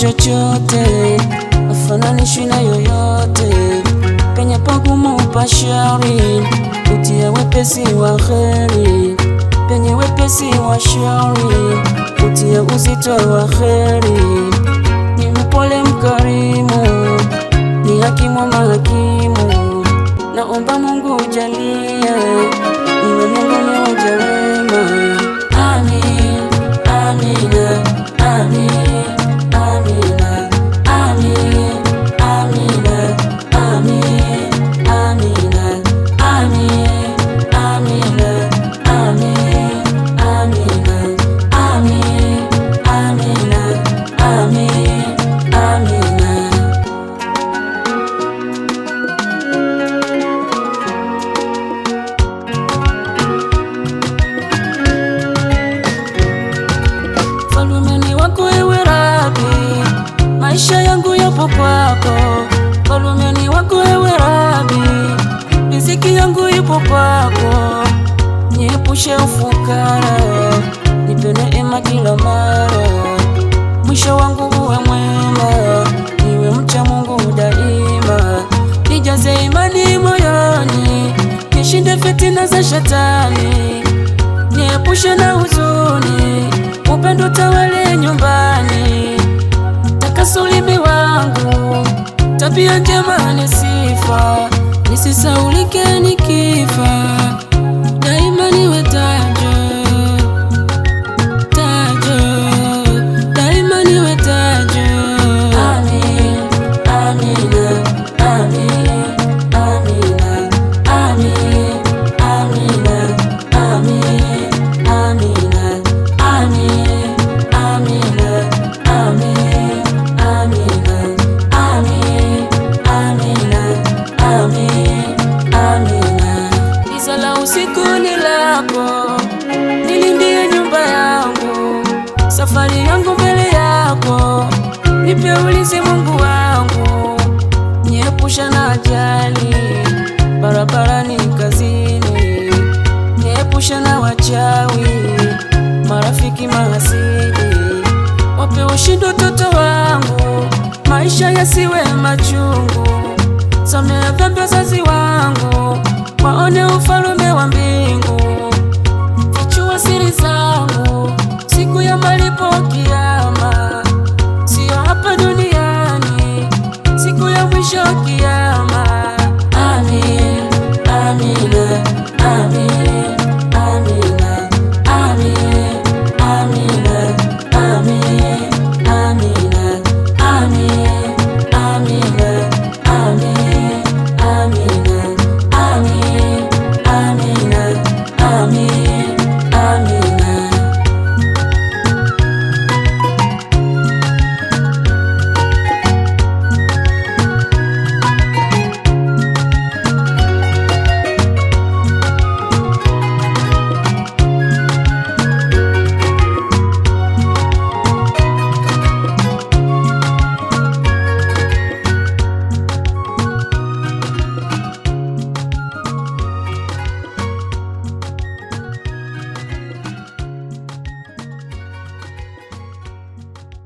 chochote, afananishwi na yoyote. Penye pagumu pashauri, utia wepesi wa kheri. Penye wepesi wa shauri, utia uzito wa kheri. Ni mpole mkarimu, ni hakimu mahakimu. Naomba Mungu jalia niwe miongoni mwa waja wema. Amin, amina, amin, amina, amin, amina, amin, amina, amin, amina, amin, amina, amin, amina, amin, amina. Falumeni wako ewe Rabi, maisha yangu yapo kwako. Falumeni wako ewe Rabi, riziki yangu ipo kwako. Niepushe ufukara, nipe neema kila mara. Mwisho wangu uwe mwema, niwe mcha Mungu daima. Nijaze imani moyoni, nishinde fitina za shetani. Niepushe na huzuni, upendo tawale nyumbani. Takasa ulimi wangu, tabia njema ni sifa. Nisisaulike nikifa, daima niwe tajo, tajo, daima niwe tajo. Amin, amina, amin, amina, amin, amina, amin, amina, amin, amina, amin, amina, amin, amina, amin, amina. Giza la usiku ni lako, nilindie nyumba yangu. Safari yangu mbele yako, nipe ulinzi Mungu wangu. Niepusha na ajali barabarani, kazini. Niepusha na wachawi, marafiki mahasidi. Wape ushindi watoto wangu, maisha yasiwe machungu. Samehe dhambi wazazi wangu, waone ufalme wa mbingu. Fichua siri zangu, siku ya malipo kiyama. Sio hapa duniani, siku ya mwisho kiyama. Amin, amina, amin.